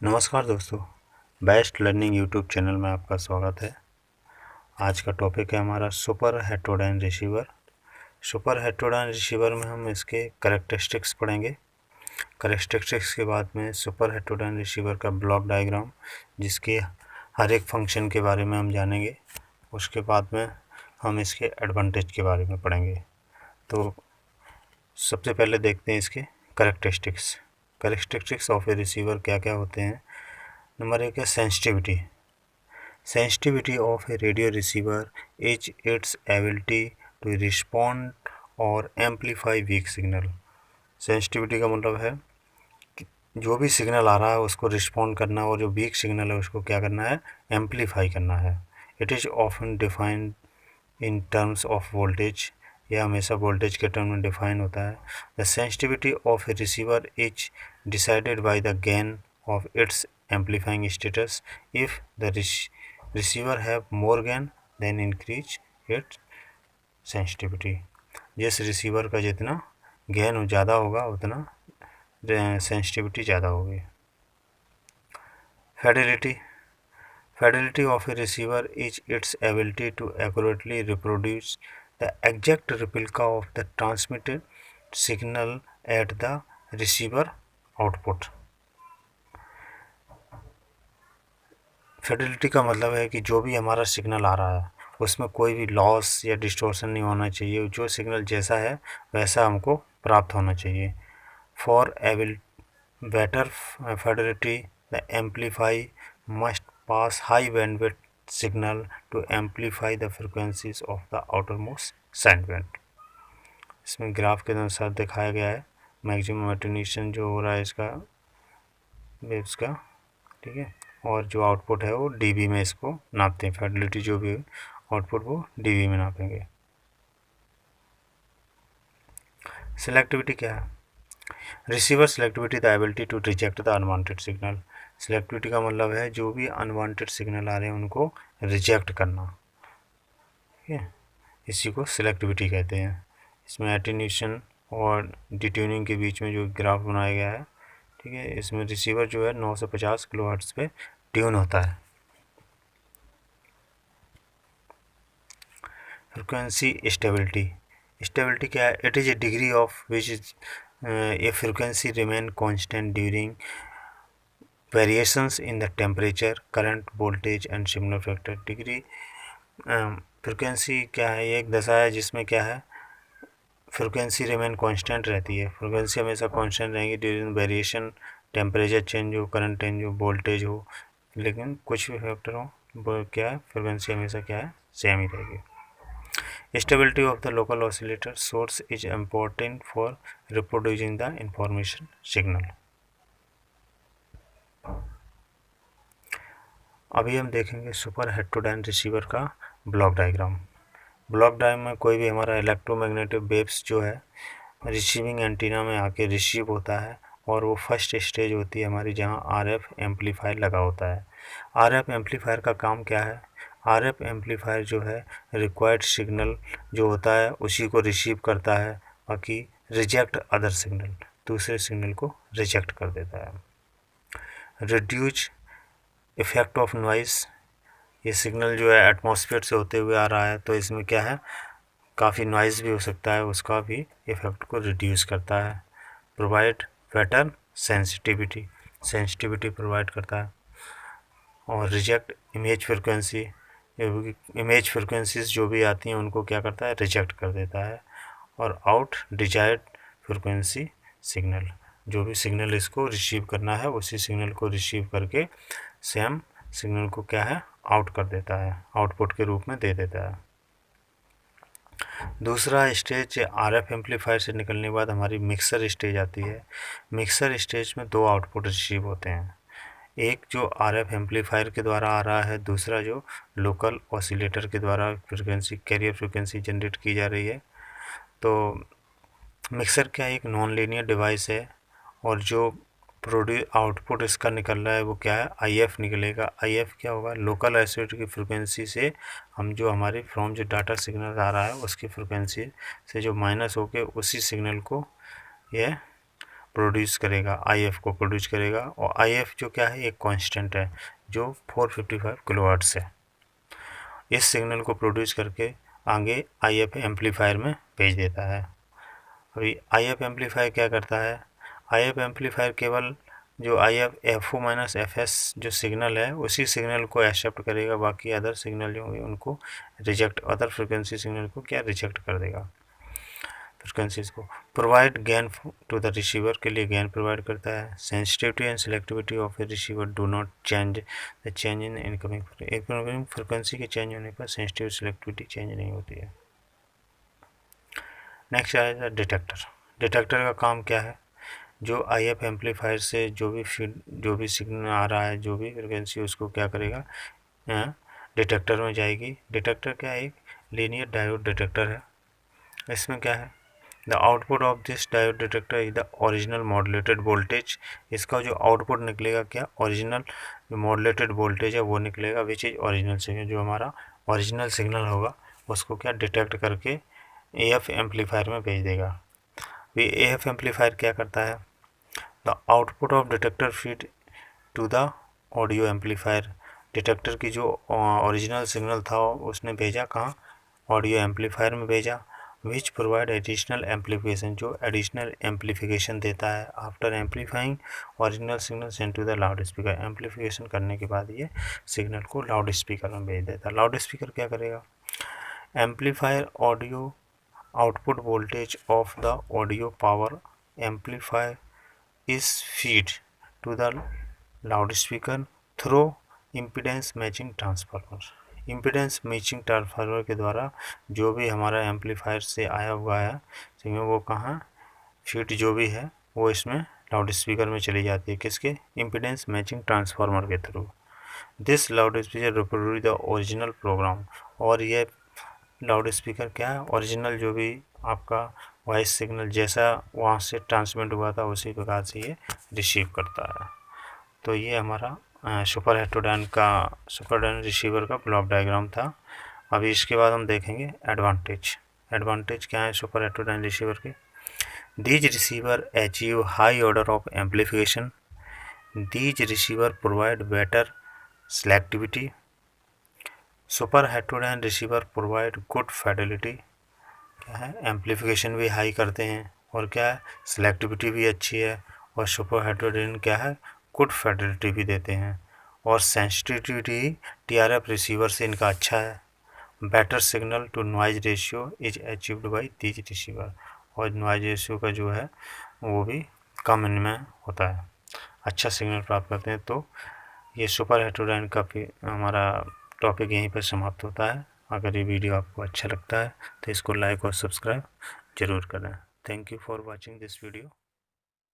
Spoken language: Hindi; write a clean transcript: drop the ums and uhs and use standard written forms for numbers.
नमस्कार दोस्तों, बेस्ट लर्निंग यूट्यूब चैनल में आपका स्वागत है। आज का टॉपिक है हमारा super heterodyne receiver. Super heterodyne receiver में हम इसके करैक्टरिस्टिक्स पढ़ेंगे। करैक्टरिस्टिक्स के बाद में सुपर हेटेरोडाइन रिसीवर का ब्लॉक डायग्राम, जिसके हर एक फंक्शन के बारे में हम जानेंगे। उसके बाद में हम इसके एडवांटेज के बारे में पढ़ेंगे। तो सबसे पहले देखते हैं इसके characteristics. Characteristics of a receiver क्या क्या होते हैं। नंबर 1 है sensitivity. Sensitivity of a radio receiver is its ability to respond और एम्पलीफाई वीक सिग्नल। सेंसिटिविटी का मतलब है कि जो भी सिग्नल आ रहा है उसको रिस्पॉन्ड करना, और जो वीक सिग्नल है उसको क्या करना है, एम्पलीफाई करना है। It is often defined in terms of voltage. यह हमेशा वोल्टेज के टर्म में डिफाइन होता है। The sensitivity of a receiver is decided by the gain of its amplifying status. If the receiver have more gain, then increase its sensitivity. जिस रिसीवर का जितना गेन ज़्यादा होगा उतना सेंसिटिविटी ज़्यादा होगी। fidelity. Fidelity of a receiver is its ability to accurately reproduce the exact replica of the transmitted signal at the receiver output. Fidelity का मतलब है कि जो भी हमारा सिग्नल आ रहा है उसमें कोई भी लॉस या डिस्टॉर्शन नहीं होना चाहिए। जो सिग्नल जैसा है वैसा हमको प्राप्त होना चाहिए। For better fidelity the amplify must pass high bandwidth signal to amplify the frequencies of the outermost sideband. इसमें ग्राफ के अनुसार दिखाया गया है मैक्सिमम एटेन्यूएशन जो हो रहा है इसका वेव्स का, ठीक है, और जो आउटपुट है वो डीबी में इसको नापते हैं। फिडेलिटी जो भी आउटपुट वो डीबी में नापेंगे। सिलेक्टिविटी क्या है। Receiver selectivity the ability to reject the unwanted signal. Selectivity का मतलब है जो भी अनवांटेड सिग्नल आ रहे हैं उनको रिजेक्ट करना, ठीक है, इसी को सिलेक्टिविटी कहते हैं। इसमें एटेन्यूएशन और डिट्यूनिंग के बीच में जो ग्राफ बनाया गया है, ठीक है, इसमें रिसीवर जो है 9 से 50 किलोहर्ट्ज़ पे ट्यून होता है। Frequency stability. स्टेबिलिटी क्या है। It is a degree of which is a frequency remain constant during variations in the temperature, current, voltage and signal factor. Degree frequency क्या है, ये एक दशा है जिसमें क्या है, फ्रिक्वेंसी रिमेन कांस्टेंट रहती है। फ्रिक्वेंसी हमेशा कांस्टेंट रहेगी ड्यूरिंग वेरिएशन, टेम्परेचर चेंज हो, करंट चेंज हो, वोल्टेज हो, लेकिन कुछ भी फैक्टर हो वो क्या है, फ्रिक्वेंसी हमेशा क्या है, सेम ही रहेगी। Stability of the local oscillator source is important for reproducing the information signal. अभी हम देखेंगे सुपर हेटेरोडाइन रिसीवर का ब्लॉक डायग्राम। ब्लॉक डायग्राम में कोई भी हमारा इलेक्ट्रोमैग्नेटिक वेव्स जो है रिसीविंग एंटीना में आके रिसीव होता है, और वो फर्स्ट स्टेज होती है हमारी जहाँ आरएफ एम्पलीफायर लगा होता है। आरएफ एम्पलीफायर का काम क्या है। आरएफ एम्पलीफायर जो है रिक्वायर्ड सिग्नल जो होता है उसी को रिसीव करता है, बाकी रिजेक्ट अदर सिग्नल, दूसरे सिग्नल को रिजेक्ट कर देता है। Reduce effect of noise. ये सिग्नल जो है एटमॉस्फेयर से होते हुए आ रहा है तो इसमें क्या है, काफ़ी नॉइज़ भी हो सकता है, उसका भी इफ़ेक्ट को रिड्यूस करता है। Provide better sensitivity, sensitivity provide करता है। और reject image frequency, image frequencies जो भी आती हैं उनको क्या करता है, रिजेक्ट कर देता है। और आउट डिजायर्ड फ्रिक्वेंसी सिग्नल, जो भी सिग्नल इसको रिसीव करना है उसी सिग्नल को रिसीव करके सेम सिग्नल को क्या है, आउट कर देता है, आउटपुट के रूप में दे देता है। दूसरा स्टेज आरएफ एम्पलीफायर से निकलने के बाद हमारी मिक्सर स्टेज आती है। मिक्सर स्टेज में दो आउटपुट रिसीव होते हैं, एक जो आरएफ एम्पलीफायर के द्वारा आ रहा है, दूसरा जो लोकल ऑसिलेटर के द्वारा फ्रिक्वेंसी, कैरियर फ्रिक्वेंसी जनरेट की जा रही है। तो मिक्सर क्या एक नॉन लीनियर डिवाइस है, और जो आउटपुट इसका निकल रहा है वो क्या है, आईएफ निकलेगा। आईएफ क्या होगा, लोकल आइसोलेटर की फ्रिक्वेंसी से हम जो हमारे फ्रॉम जो डाटा सिग्नल आ रहा है उसकी फ्रिक्वेंसी से जो माइनस होके उसी सिग्नल को यह प्रोड्यूस करेगा, IF को प्रोड्यूस करेगा, और IF जो क्या है, एक कांस्टेंट है जो 455 किलोवाट्स है। इस सिग्नल को प्रोड्यूस करके आगे IF एम्पलीफायर में भेज देता है। अभी IF एम्पलीफायर क्या करता है, IF एम्पलीफायर केवल जो IF FO माइनस FS जो सिग्नल है उसी सिग्नल को एक्सेप्ट करेगा, बाकी अदर सिग्नल जो होंगे उनको रिजेक्ट, अदर फ्रिक्वेंसी सिग्नल को क्या रिजेक्ट कर देगा, फ्रिक्वेंसीज को। Provide gain to the receiver, के लिए गेन प्रोवाइड करता है। Sensitivity and selectivity of a receiver do not change the change in incoming frequency के चेंज होने पर सेंसिटिव सिलेक्टिविटी चेंज नहीं होती है। नेक्स्ट आएगा डिटेक्टर। डिटेक्टर का काम क्या है, जो IF एम्पलीफायर से जो भी सिग्नल आ रहा है, जो भी फ्रिक्वेंसी, उसको क्या करेगा, डिटेक्टर में जाएगी। डिटेक्टर क्या है, एक लीनियर डायोड डिटेक्टर है। इसमें क्या है, the output of this diode detector is the original modulated voltage. इसका जो आउटपुट निकलेगा क्या, ओरिजिनल जो मॉड्यूलेटेड वोल्टेज है वो निकलेगा, विच इज ओरिजिनल सिग्नल, जो हमारा ओरिजिनल सिग्नल होगा उसको क्या डिटेक्ट करके AF एम्पलीफायर में भेज देगा। ये AF एम्पलीफायर क्या करता है, the output of detector feed to the audio amplifier. Detector की जो ओरिजिनल सिग्नल था उसने भेजा कहाँ, ऑडियो एम्पलीफायर में भेजा। विच प्रोवाइड एडिशनल एम्पलीफिकेशन, जो एडिशनल एम्पलीफिकेशन देता है after amplifying original signal send to the loudspeaker. Amplification करने के बाद ये सिग्नल को लाउड स्पीकर में भेज देता है। लाउड स्पीकर क्या करेगा, amplifier audio output voltage of the audio power amplifier is feed to the loudspeaker through impedance matching transformer. Impedance matching transformer के द्वारा जो भी हमारा एम्पलीफायर से आया हुआ है सिग्नल, वो कहाँ फीड जो भी है वो इसमें लाउड स्पीकर में चली जाती है, किसके, इम्पीडेंस मैचिंग ट्रांसफार्मर के थ्रू। This loudspeaker reproduce the original programme, और ये लाउड स्पीकर क्या है, ओरिजिनल जो भी आपका वॉइस सिग्नल जैसा वहाँ से ट्रांसमिट हुआ था उसी प्रकार से ये रिसीव करता है। तो ये हमारा सुपर हेटेरोडाइन रिसीवर का ब्लॉक डायग्राम था। अभी इसके बाद हम देखेंगे एडवांटेज। एडवांटेज क्या है सुपर हेटेरोडाइन रिसीवर के, these receiver achieve high order of amplification, these receiver provide better selectivity, super heterodyne receiver provide good Fidelity, क्या है, एम्पलीफिकेशन भी हाई करते हैं, और क्या है, सेलेक्टिविटी भी अच्छी है, और सुपर हेटेरोडाइन क्या है, गुड फिडेलिटी भी देते हैं, और सेंसिटिविटी TRF रिसीवर से इनका अच्छा है। Better signal to noise ratio is achieved by these receiver, और नॉइज रेशियो का जो है वो भी कम इनमें होता है, अच्छा सिग्नल प्राप्त करते हैं। तो ये सुपर हेटेरोडाइन का भी हमारा टॉपिक यहीं पर समाप्त होता है। अगर ये वीडियो आपको अच्छा लगता है तो इसको लाइक और सब्सक्राइब जरूर करें। Thank you for watching this video.